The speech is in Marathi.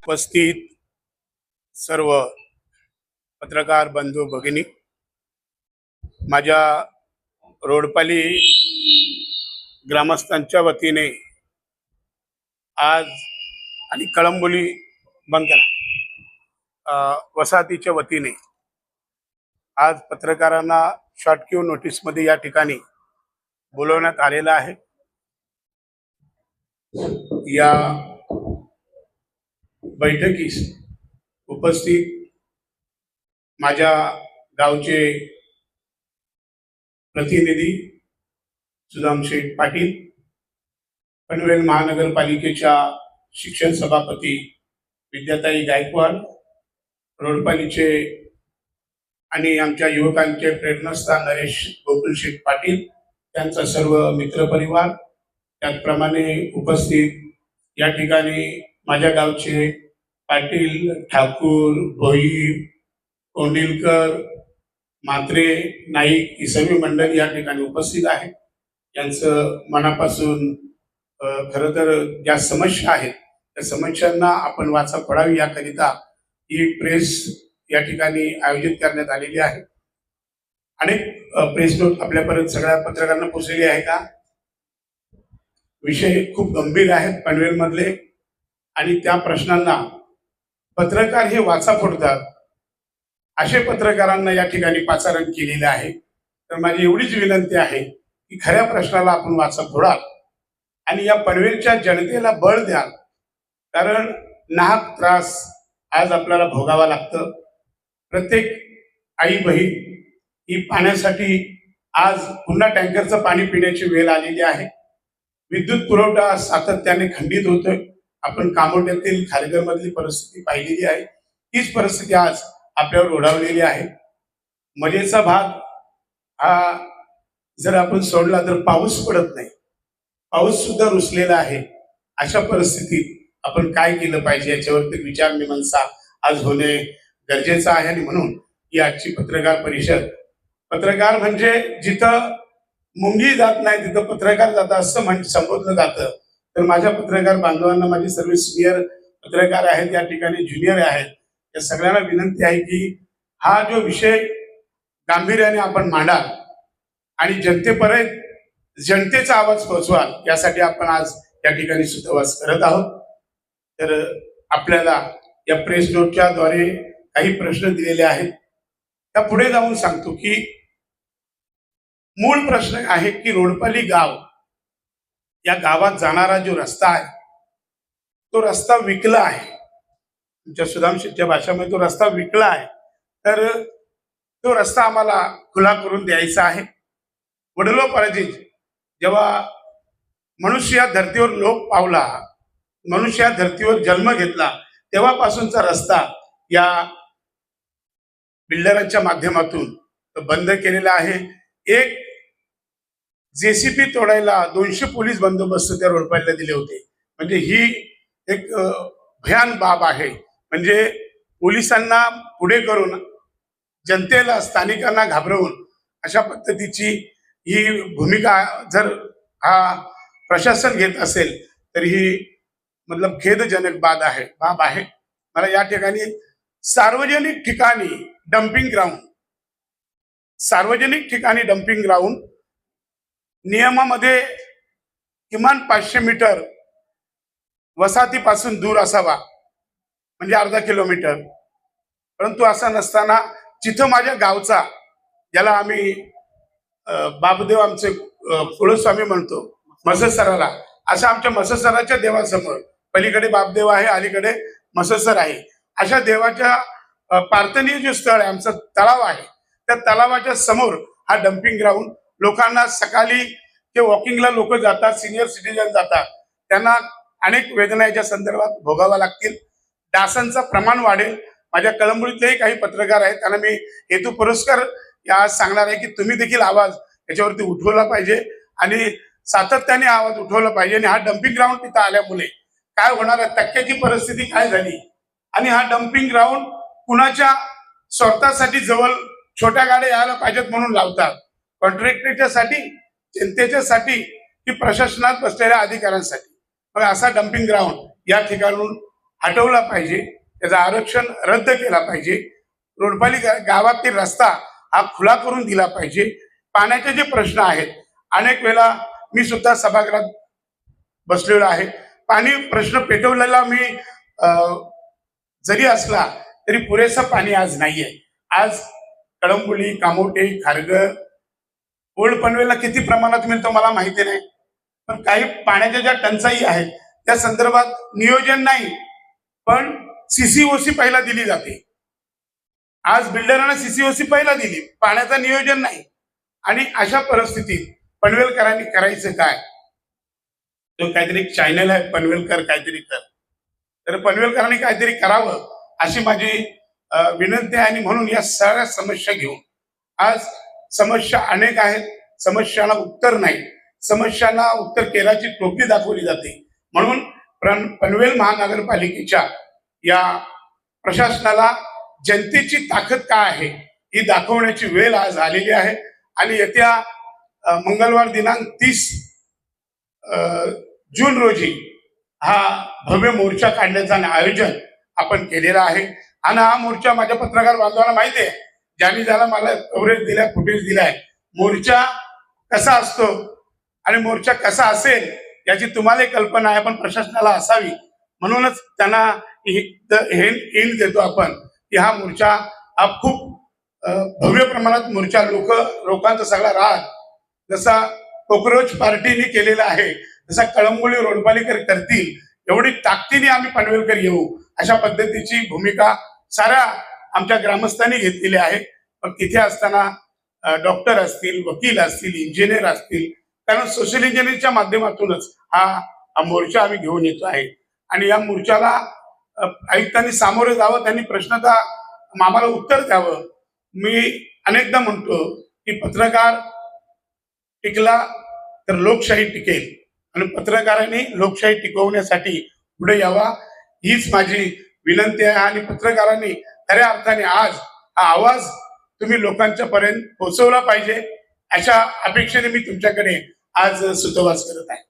उपस्थित सर्व पत्रकार बंधू भगिनी, माझ्या रोडपाली ग्रामस्थांच्या वतीने आज आणि कळंबोली बंद वसाहतीच्या वतीने आज पत्रकारांना शॉर्टक्यू नोटीसमध्ये या ठिकाणी बोलवण्यात आलेलं आहे। या बैठकीस उपस्थित माझ्या गावचे प्रतिनिधी सुदाम शेठ पाटील, पनवेल महानगरपालिकेच्या शिक्षण सभापती विद्याताई गायकवाड, रोडपालीचे आणि आमच्या युवकांचे प्रेरणास्थान नरेश गोकुल शेठ पाटील, त्यांचा सर्व मित्रपरिवार, त्याचप्रमाणे उपस्थित या ठिकाणी माझ्या गावचे पाटील, ठाकूर, भोई, कोंडिलकर, म्हात्रे, नाईक ही सर्व मंडळी या ठिकाणी उपस्थित आहे। यांचं मनापासून खरं तर ज्या समस्या आहेत त्या समस्यांना आपण वाचा पडावी याकरिता ही प्रेस या ठिकाणी आयोजित करण्यात आलेली आहे। अनेक प्रेस नोट आपल्यापर्यंत सगळ्या पत्रकारांना पोहोचलेली आहे का? विषय खूप गंभीर आहेत पनवेलमधले आणि त्या प्रश्नांना पत्रकार हे वाचा फोडतात असे पत्रकारांना या ठिकाणी पाचारण केलेले आहे। तर माझी एवढीच विनंती आहे की खऱ्या प्रश्नाला आपण वाचा फोडाल आणि या पनवेलच्या जनतेला बळ द्याल, कारण नाहक त्रास आज आपल्याला भोगावा लागतं। प्रत्येक आई बहीण ही पाण्यासाठी आज पुन्हा टँकरचं पाणी पिण्याची वेळ आलेली आहे। विद्युत पुरवठा सातत्याने खंडित होतोय। आपण कामोट्यातील खारघरमधली परिस्थिती पाहिलेली आहे। हीच परिस्थिती आज आपल्यावर ओढावलेली आहे। मजेचा भाग हा जर आपण सोडला तर पाऊस पडत नाही, पाऊस सुद्धा रुसलेला आहे। अशा परिस्थितीत आपण काय केलं पाहिजे याच्यावरती विचार मीमांसा आज होणे गरजेचं आहे। आणि म्हणून ही आजची पत्रकार परिषद, पत्रकार म्हणजे जिथं मुंगी जात नाही तिथं पत्रकार जातं असं म्हणजे संबोधलं जातं। तर माझ्या पत्रकार बांधवांना, माझे सर्व सिनियर पत्रकार आहेत, या ठिकाणी ज्युनियर आहेत, या सगळ्यांना विनंती आहे की हा जो विषय गांभीर्याने आपण मांडाल आणि जनतेपर्यंत जनतेचा आवाज पोहोचवाल यासाठी आपण आज या ठिकाणी सुतवास करत आहोत। तर आपल्याला या प्रेस नोटच्या द्वारे काही प्रश्न दिलेले आहेत, त्या पुढे जाऊन सांगतो की मूळ प्रश्न आहे की रोडपाली गाव, या गावात जाणारा जो रस्ता आहे तो रस्ता विकला आहे। तुमच्या सुदाम शेठच्या भाषेमध्ये तो रस्ता विकला आहे। तर तो रस्ता आम्हाला खुला करून द्यायचा आहे। वडिलोपार्जित जेव्हा मनुष्य या धर्तीवर लोक पावला, मनुष्य या धर्तीवर जन्म घेतला, तेव्हापासूनचा रस्ता या बिल्डरांच्या माध्यमातून बंद केलेला आहे। एक जेसीपी तोडायला 200 पोलीस बंदोबस्त त्या रोडपालीला दिले होते। म्हणजे ही एक भयान बाब आहे। म्हणजे पोलिसांना पुढे करून जनतेला, स्थानिकांना घाबरवून अशा पद्धतीची ही भूमिका जर हा प्रशासन घेत असेल तर ही मतलब खेदजनक बाब आहे। मला या ठिकाणी सार्वजनिक ठिकाणी डम्पिंग ग्राउंड, सार्वजनिक ठिकाणी डम्पिंग ग्राउंड नियमामध्ये किमान 500 मीटर वसाहतीपासून दूर असावा, म्हणजे अर्धा किलोमीटर। परंतु असं नसताना जिथं माझ्या गावचा, ज्याला आम्ही बाबदेव आमचे कुलस्वामी म्हणतो, मससराला, अशा आमच्या मससराच्या देवासमोर पलीकडे बाबदेव आहे, अलीकडे मससर आहे, अशा देवाच्या प्रार्थनीय जे स्थळ आहे, आमचा तलाव आहे, त्या तलावाच्या समोर हा डम्पिंग ग्राउंड, लोकांना सकाळी ते वॉकिंगला लोक जातात, सिनियर सिटीजन जातात, त्यांना अनेक वेदना याच्या संदर्भात भोगाव्या लागतील। डासांचं प्रमाण वाढेल। माझ्या कळंबोलीतलेही काही पत्रकार आहेत, त्यांना मी हेतू पुरस्कार या सांगणार आहे की तुम्ही देखील आवाज याच्यावरती उठवला पाहिजे आणि सातत्याने आवाज उठवला पाहिजे। आणि हा डम्पिंग ग्राउंड तिथं आल्यामुळे काय होणार आहे, टक्क्याची परिस्थिती काय झाली, आणि हा डम्पिंग ग्राउंड कुणाच्या स्वार्थासाठी जवळ छोट्या गाड्या यायला पाहिजेत म्हणून लावतात, कॉन्ट्रॅक्टरच्या साठी, जनतेच्या साठी की प्रशासनात बसलेल्या अधिकाऱ्यांसाठी। मग असा डम्पिंग ग्राउंड या ठिकाणून हटवला पाहिजे, त्याचं आरक्षण रद्द केला पाहिजे, रोडपालिका गावातील रस्ता हा खुला करून दिला पाहिजे. पाण्याचे जे प्रश्न आहेत, अनेक वेळा मी सुद्धा सभागृहात बसलेलो आहे, पाणी प्रश्न पेटवलेला मी जरी असला तरी पुरेसं पाणी आज नाहीये. आज कळंबोली, कामोटे, खारघर, ओल्ड पनवेलला किती प्रमाणात मिळतो मला माहिती नाही, पण काही पाण्याच्या ज्या टंचाई आहेत त्या संदर्भात नियोजन नाही, पण सीसीओसी पहिला दिली जाते. आज बिल्डरांना सीसीओसी पहिला दिली, पाण्याचं नियोजन नाही. आणि अशा परिस्थितीत पनवेलकरांनी करायचं काय? तो काहीतरी चॅनल आहे पनवेलकर काहीतरी कर, तर पनवेलकरांनी काहीतरी करावं अशी माझी विनंती आहे. आणि म्हणून या सगळ्या समस्या घेऊन आज समस्या अनेक आहेत, समस्यांना उत्तर नाही, समस्यांना उत्तर केल्याची टोपी दाखवली जाते. म्हणून पनवेल महानगरपालिकेच्या या प्रशासनाला जनतेची ताकद काय आहे ही दाखवण्याची वेळ आज आलेली आहे. आणि येत्या मंगळवार दिनांक 30 जून रोजी हा भव्य मोर्चा काढण्याचं आयोजन आपण केलेलं आहे. आणि हा मोर्चा माझ्या पत्रकार बांधवांना माहिती आहे, ज्यांनी ज्याला मला कव्हरेज दिलाय, फुटेज दिलाय, मोर्चा कसा असतो आणि मोर्चा कसा असेल याची तुम्हाला कल्पना आहे, पण प्रशासनाला असावी. म्हणूनच त्यांना हिंट देतो आपण की हा मोर्चा हा खूप भव्य प्रमाणात मोर्चा लोकांचा सगळा राग जसा कॉक्रोच पार्टीने केलेला आहे तसा कळंबोली रोडपालिकर करतील एवढी ताकदीने आम्ही पनवेलकर येऊ अशा पद्धतीची भूमिका साऱ्या आमच्या ग्रामस्थांनी घेतलेली आहे. पण तिथे असताना डॉक्टर असतील, वकील असतील, इंजिनियर असतील, कारण सोशल इंजिनिअरिंगच्या माध्यमातूनच हा मोर्चा आम्ही घेऊन येतो आहे. आणि या मोर्चाला आयुक्तांनी सामोरे जावं, त्यांनी प्रश्नता आम्हाला उत्तर द्यावं. मी अनेकदा म्हणतो की पत्रकार टिकला तर लोकशाही टिकेल आणि पत्रकारांनी लोकशाही टिकवण्यासाठी पुढे यावा हीच माझी विनंती आहे. आणि पत्रकारांनी खऱ्या अर्थाने आज हा आवाज तुम्ही लोकांच्या पर्यंत पोहोचवला पाहिजे अशा अपेक्षेने मी तुमच्याकडे आज सुतोवाच करत आहे.